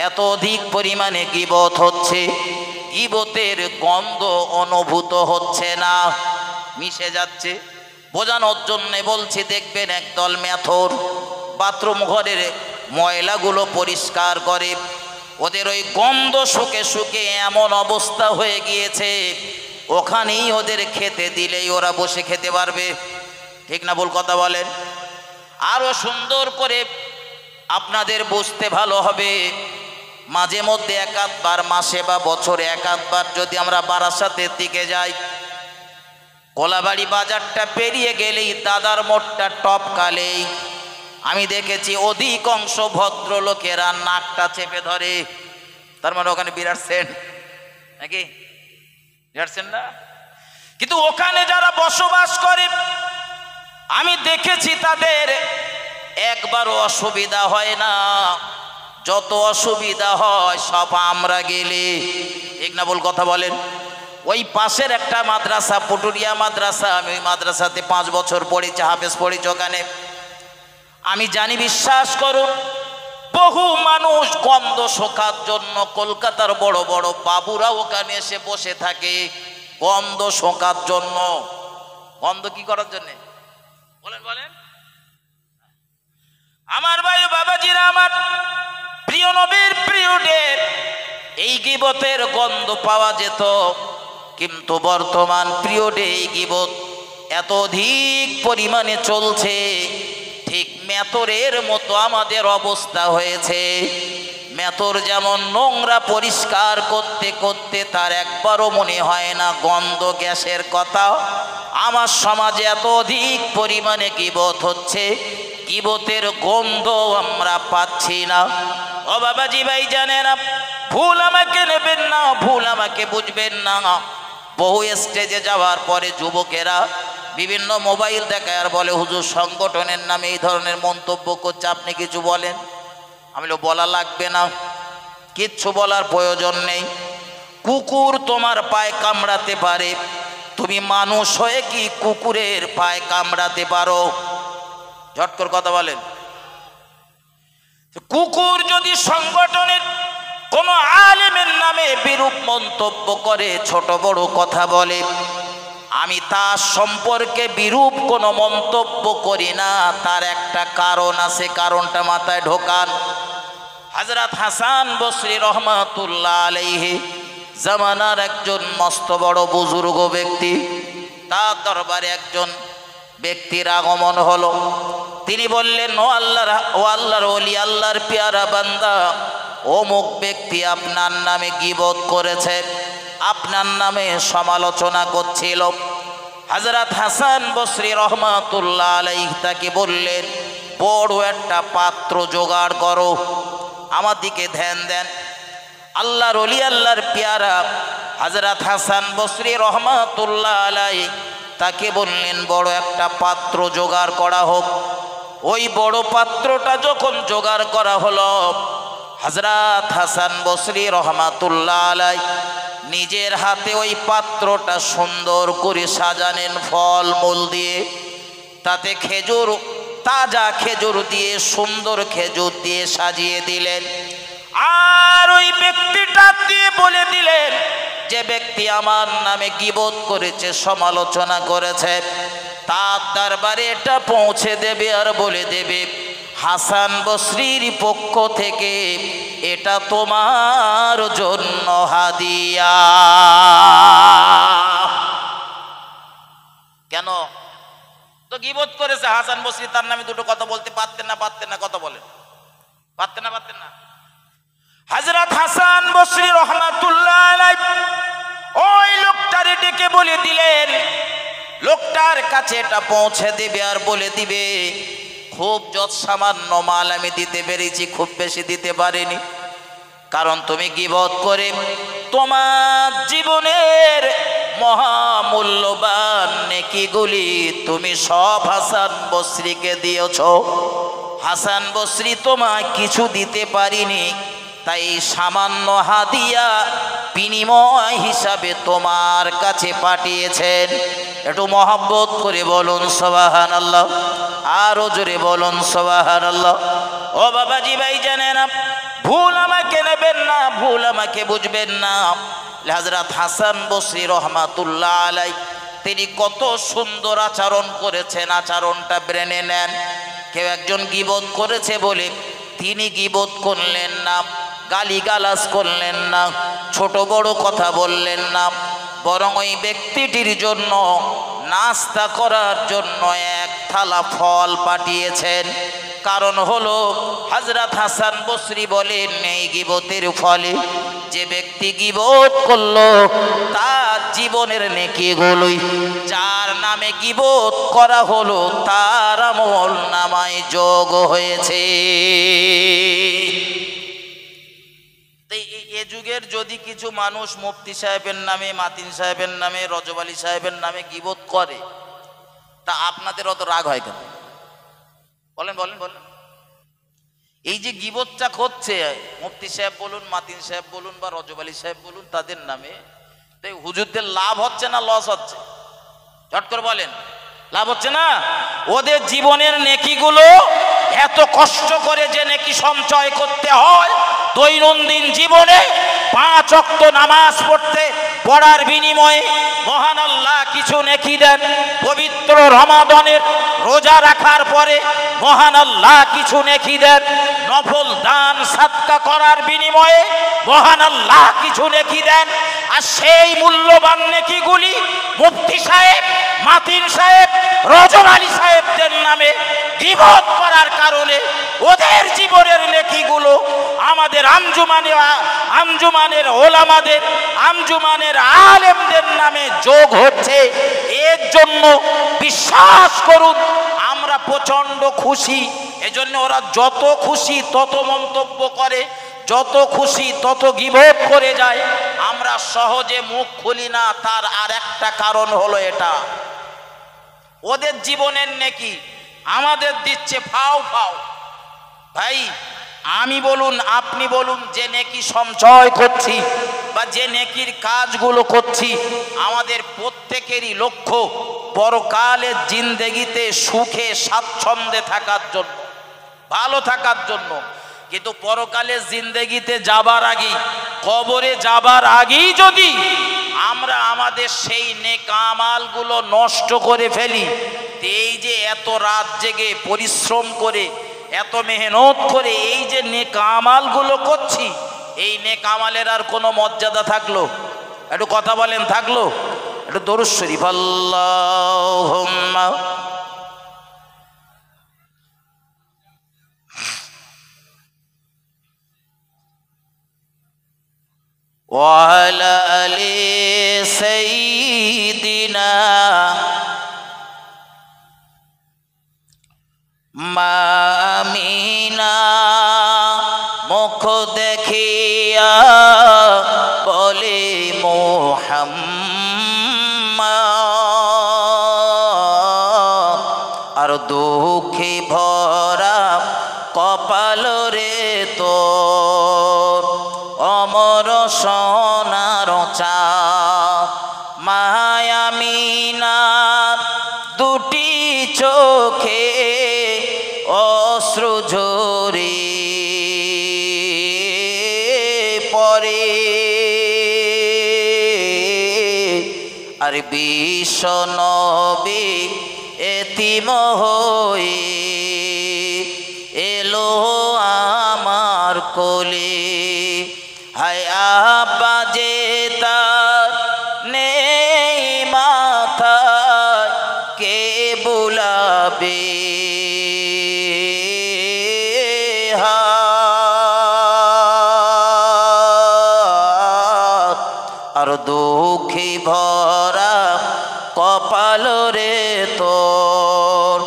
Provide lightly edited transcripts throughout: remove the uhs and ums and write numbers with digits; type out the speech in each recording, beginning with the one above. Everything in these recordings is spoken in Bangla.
এত অধিক পরিমাণে গীবত হচ্ছে, গীবতের গন্ধ অনুভূত হচ্ছে না, মিশে যাচ্ছে। বোঝানোর জন্য বলছি, দেখবেন একদল মেথর বাথরুম ঘরের ময়লাগুলো পরিষ্কার করে, ওদের ওই গন্ধ শুকে শুকে এমন অবস্থা হয়ে গিয়েছে, ওখানেই ওদের খেতে দিলেই ওরা বসে খেতে পারবে। ঠিক না ভুল কথা বলেন? আরো সুন্দর করে আপনাদের বুঝতে ভালো হবে, মাঝে মধ্যে এক আধবার, মাসে বা বছরে এক আধবার যদি আমরা বারাসাতের দিকে যাই, কোলাবাড়ি বাজারটা পেরিয়ে গেলেই দাদার মোড়টা টপকালেই আমি দেখেছি অধিকাংশ ভদ্রলোকেরা নাকটা চেপে ধরে। তার মানে ওখানে বিরাট সেন্ট, নাকি বিরাট সেন্ট না? কিন্তু ওখানে যারা বসবাস করে আমি দেখেছি তাদের একবারও অসুবিধা হয় না। যত অসুবিধা হয় সব আমরা গেলে। ঠিক না ভুল কথা বলেন? ওই পাশের একটা মাদ্রাসা, পটুরিয়া মাদ্রাসা, আমি ওই মাদ্রাসাতে 5 বছর পড়েছি, হাফেজ পড়েছি ওখানে। আমি জানি, বিশ্বাস করুন, বহু মানুষ গন্ধ শোকার জন্য কলকাতার বড় বড় বাবুরা ওখানে এসে বসে থাকে গন্ধ শোকার জন্য। গন্ধ কি করার জন্য বলেন বলেন? আমার ভাই বাবাজিরা, আমার প্রিয় নবীর প্রিয়দের এই গীবতের গন্ধ পাওয়া যেত, কিন্তু বর্তমান পিরিয়ডে এই গীবত এত অধিক পরিমাণে চলছে, ঠিক মেথরের মতো আমাদের অবস্থা হয়েছে। মেথর যেমন নোংরা পরিষ্কার করতে করতে তার একবারও মনে হয় না গন্ধ গ্যাসের কথা, আমার সমাজে এত অধিক পরিমাণে গীবত হচ্ছে, গীবতের গন্ধ আমরা পাচ্ছি না। ও বাবাজি ভাই, জানেন, ভুল আমাকে নেবেন না, ভুল আমাকে বুঝবেন না। বহু স্টেজে যাওয়ার পরে যুবকেরা বিভিন্ন মোবাইল দেখায় আর বলে, হুজুর সংগঠনের নামে এই ধরনের মন্তব্য করছে, আপনি কিছু বলেন। আমি বলা লাগবে না, কিচ্ছু বলার প্রয়োজন নেই। কুকুর তোমার পায়ে কামড়াতে পারে, তুমি মানুষ হয়ে কি কুকুরের পায়ে কামড়াতে পারো? ঝটকর কথা বলেন। কুকুর যদি সংগঠনের কোন আলেমের নামে বিরূপ মন্তব্য করে, ছোট বড় কথা বলে, আমি তার সম্পর্কে বিরূপ কোনো মন্তব্য করি না। তার একটা কারণ আছে, কারণটা মাথায় ঢোকান। হযরত হাসান বসরি রহমাতুল্লাহ আলাইহি জামানার একজন মস্ত বড় বুজুর্গ ব্যক্তি, তার দরবারে একজন ব্যক্তির আগমন হলো। তিনি বললেন, ও আল্লাহর ওলি, আল্লাহর পেয়ারা বান্দা, অমুক ব্যক্তি আপনার নামে গীবত করেছে, আপনার নামে সমালোচনা করছিল। হযরত হাসান বসরি রহমাতুল্লাহ আলাইহি তাকে বললেন, বড় একটা পাত্র জোগাড় করো, আমার দিকে ধ্যান দেন। আল্লাহর ওলি, আল্লাহর পেয়ারা হযরত হাসান বসরি রহমাতুল্লাহ আলাইহি তাকে বললেন, বড় একটা পাত্র জোগাড় করা হোক। ওই বড় পাত্রটা যখন জোগাড় করা হলো, হযরত হাসান বসরি রহমাতুল্লাহ আলাইহি নিজের হাতে ওই পাত্রটা সুন্দর করে সাজানেন ফল মূল দিয়ে, তাতে খেজুর, তাজা খেজুর দিয়ে, সুন্দর খেজুর দিয়ে সাজিয়ে দিলেন। আর ওই ব্যক্তিটা দিয়ে বলে দিলেন, যে ব্যক্তি আমার নামে গীবত করেছে, সমালোচনা করেছে, তার দরবারে এটা পৌঁছে দেবে আর বলে দেবে, হাসান বসরির পক্ষ থেকে এটা তোমার জন্য হাদিয়া। কেন? তো গীবত করেছে হাসান বসরি, তার নামে দুটো কথা বলতে পারতেন না? পারতেন না? কথা বলেন, পারতেন না? পারতেন না? হযরত হাসান বসরি রহমাতুল্লাহ আলাইহি ওই লোকটারে ডেকে বলে দিলেন, লোকটার কাছে এটা পৌঁছে দিবে আর বলে দিবে, খুব যত সামান্য মাল আমি দিতে পেরেছি, খুব বেশি দিতে পারিনি, কারণ তুমি গীবত করে তোমার জীবনের মহামূল্যবান নেকিগুলি তুমি সব হাসান বসরিকে দিয়েছ। হাসান বসরি তোমায় কিছু দিতে পারিনি, তাই সামান্য হাদিয়া বিনিময় হিসাবে তোমার কাছে পাঠিয়েছেন। একটু মহব্বত করে বলুন সুবহানাল্লাহ, আরো জোরে বলুন সুবহানাল্লাহ। ও বাবাজি ভাই, জানেন, ভুল আমাকে নেবেন না, ভুল আমাকে বুঝবেন না। হযরত হাসান বসরি রহমাতুল্লাহ আলাইহি তিনি কত সুন্দর আচরণ করেছেন, আচরণটা ব্রেনে নেন। কেউ একজন গীবত করেছে বলে তিনি গীবত করলেন না, গালিগালাজ করলেন না, ছোট বড় কথা বললেন না, বরং ওই ব্যক্তিটির জন্য নাস্তা করার জন্য এক থালা ফল পাঠিয়েছেন। কারণ হলো হযরত হাসান বসরি বলেন এই গীবতের ফলে যে ব্যক্তি গীবত করলো তার জীবনের নেকিগুলোই যার নামে গীবত করা হলো তার আমল নামায় যোগ হয়েছে। এ যুগের যদি কিছু মানুষ মুফতি সাহেবের নামে, মাতিন সাহেবের নামে, রজব আলী সাহেবের নামে গীবত করে, তা আপনাদের অত রাগ হয় কেন? বলেন বলেন বলেন। এই যে গীবতটা হচ্ছে মুফতি সাহেব বলুন, মাতিন সাহেব বলুন বা রজব আলী সাহেব বলুন তাদের নামে, তাই হুজুরদের লাভ হচ্ছে না লস হচ্ছে? ঝট করে বলেন। লাভ হচ্ছে না? ওদের জীবনের নেকিগুলো এত কষ্ট করে যে নেকি সঞ্চয় করতে হয়, দৈনন্দিন জীবনে 5 ওয়াক্ত নামাজ পড়ার বিনিময়ে মহান আল্লাহ কিছু নেকি দেন। পবিত্র রমাদানের রোজা রাখার পরে মহান আল্লাহ কিছু নেকি দেন। নফল দান সাদকা করার বিনিময়ে মহান আল্লাহ কিছু নেকি দেন। আর সেই মূল্যবান নেকিগুলি মুফতি সাহেব, মাতিন সাহেব, রজব আলী সাহেবদের নামে গীবত করার কারণে ওদের জীবনের নেকিগুলো আমাদের আঞ্জুমানের ওলামাদের, আঞ্জুমানের আলেমদের নামে যোগ হচ্ছে। এর জন্য বিশ্বাস করুন আমরা প্রচন্ড খুশি। এজন্য ওরা যত খুশি তত মন্তব্য করে, যত খুশি তত গীবত করে যায়। আমরা সহজে মুখ খুলি না, তার আর একটা কারণ হলো এটা, ওদের জীবনের নেকি আমাদের দিচ্ছে ফাও ফাও। ভাই আমি বলুন, আপনি বলুন, যে নেকি সঞ্চয় করছি বা যে নেকির কাজগুলো করছি, আমাদের প্রত্যেকেরই লক্ষ্য পরকালের জিন্দেগিতে সুখে স্বাচ্ছন্দ্যে থাকার জন্য, ভালো থাকার জন্য। কিন্তু পরকালের জিন্দেগিতে যাবার আগেই, কবরে যাবার আগেই যদি আমরা আমাদের সেই নেক আমালগুলো নষ্ট করে ফেলি, এই যে এত রাত জেগে পরিশ্রম করে, এত মেহনত করে এই যে নেক আমালগুলো করছি, এই নেক আমালের আর কোনো মর্যাদা থাকলো? একটু কথা বলেন, থাকলো? একটু দরুদ শরীফ আল্লাহুম্মা ওয়া আলা আলি সাইয়্যিদিনা মামিনা। মুখ দেখিয়া বলে মুহাম্মদ, আর দুঃখে ভরা কপাল রে তোর অমর সোনার চাঁদ। মায়ামিনার দুটি চোখে অশ্রু ঝরে পরে, আর বিশ্ব নবী এতিম হয়ে এলো আমার কোলে। হায় আব্বা যে তার নেই মাথায়, কে বুলাবে হাত, আর দুঃখে ভরা কপাল রে তোর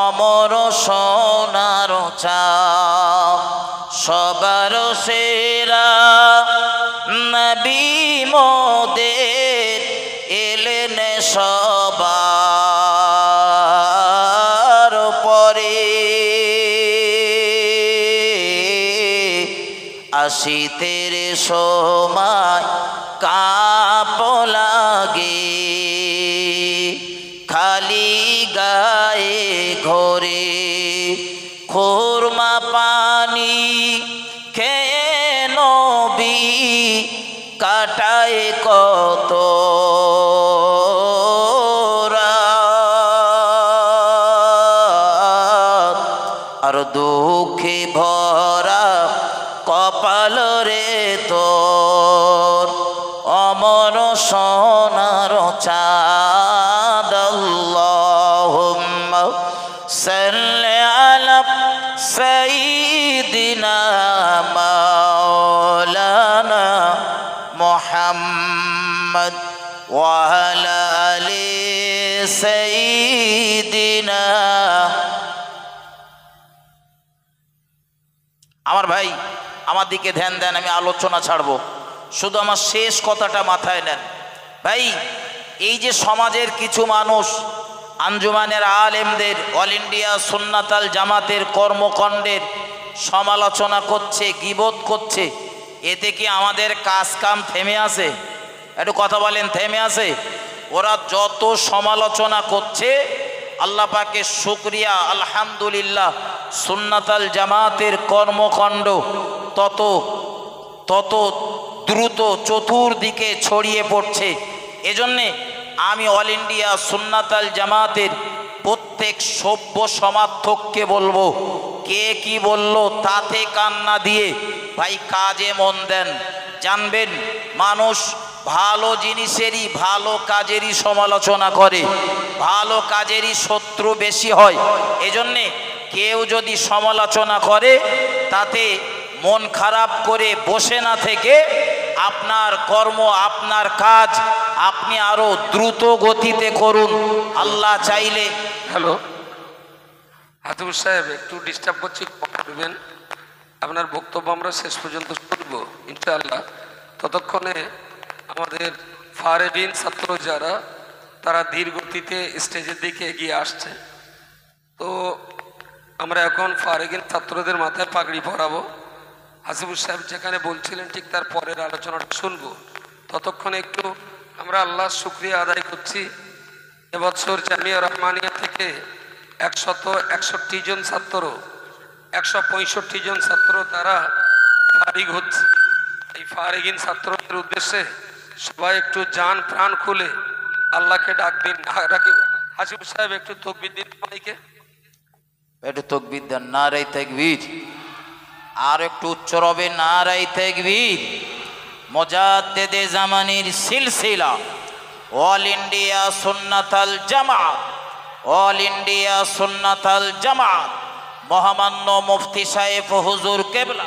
অমর সোনার চাঁদ। সবার সেরা নবী মোদের এলেন সবার পরে, আসিতের সময় কাঁপ লাগে, খালি গায়ে ঘরে খুরমা পানি খেয়ে কাটায় কত রাত, আর দুঃখে ভরা কপাল রে তোর, অমর সোনার চাঁদ। আল্লাহুম্মা সাল্লি আলা সাইয়্যিদিনা মাওলানা মুহাম্মদ ওয়া আলা আলি সাইয়্যিদিনা। আমার ভাই আমার দিকে ধ্যান দেন, আমি আলোচনা ছাড়বো, শুধু আমার শেষ কথাটা মাথায় নেন। ভাই এই যে সমাজের কিছু মানুষ আঞ্জুমানের আলেমদের, অল ইন্ডিয়া সুন্নাত আল জামাতের কর্মকাণ্ডের সমালোচনা করছে, গীবত করছে, এতে কি আমাদের কাজ কাম থেমে আছে? একটু কথা বলেন, থেমে আছে? ওরা যত সমালোচনা করছে, আল্লাহ পাকের শুকরিয়া, আলহামদুলিল্লাহ, সুন্নাত আল জামাতের কর্মকাণ্ড তত তত দ্রুত চতুর্দিকে ছড়িয়ে পড়ছে। এজন্যে আমি অল ইন্ডিয়া সুন্নাত আল জামাতের প্রত্যেক সভ্য সমার্থককে বলবো, কে কি বলল তাতে কান না দিয়ে ভাই কাজে মন দেন। জানবেন মানুষ ভালো জিনিসেরই, ভালো কাজেরই সমালোচনা করে, ভালো কাজেরই শত্রু বেশি হয়। এজন্যে কেউ যদি সমালোচনা করে তাতে মন খারাপ করে বসে না থেকে আপনার কর্ম, আপনার কাজ আপনি আরো দ্রুত গতিতে করুন। আল্লাহ চাইলে। হ্যালো হাতুর সাহেব, একটু ডিস্টার্ব করছি, করবেন। আপনার বক্তব্য আমরা শেষ পর্যন্ত শুনব ইনশাআল্লাহ। ততক্ষণে আমাদের ফারেবিন ছাত্র যারা, তারা ধীর গতিতে স্টেজের দিকে এগিয়ে আসছে। তো আমরা এখন ফারেবিন ছাত্রদের মাথায় পাগড়ি পরাবো। হাসিবুর সাহেব যেখানে বলছিলেন ঠিক তার পরের আলোচনাটা শুনবো। ততক্ষণে একটু আমরা আল্লাহর শুকরিয়া আদায় করছি। এবছর জামিয়া রহমানিয়া থেকে 161 জন ছাত্র, 165 জন ছাত্র তারা ফারিগ হচ্ছে। এই ফারিগিন ছাত্রদের উদ্দেশ্যে সবাই একটু জান প্রাণ খুলে আল্লাহকে ডাক দিন। হাসিবুর সাহেব একটু তাকবীর দিন, সবাইকে একটু তাকবীর দেন, নারে তাকবীর। আর একটু উচ্চ রবে, নারে তাকবীর। মুজাদ্দিদে জামানির সিলসিলা অল ইন্ডিয়া সুন্নাত আল জামাত, অল ইন্ডিয়া সুন্নাত আল জামাত, মহামান্য মুফতি সাহেব হুজুর কেবলা,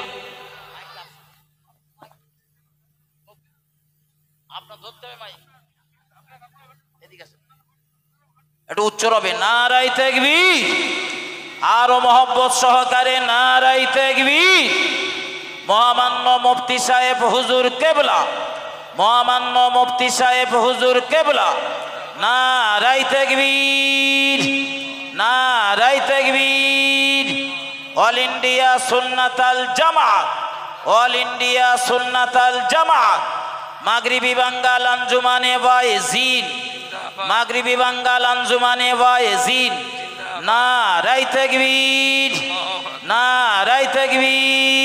একটু উচ্চ রবে, নারে তাকবীর। আরো মহব্বত সহকারে নারে তাকবীর। মহামান্য মুফতি সাহেব হুজুর কেবলা, মহামান্য মুফতি সাহেব হুজুর কেবলা, নারে তাকবীর, নারে তাকবীর। অল ইন্ডিয়া সুন্নাত আল জামাত, অল ইন্ডিয়া সুন্নাত আল জামাত, মাগরিবি বাঙ্গাল আঞ্জুমানে ওয়াইজিন, মাগরিবি বাঙ্গাল আঞ্জুমানে ওয়াইজিন। নারে তাকবীর, নারে তাকবীর।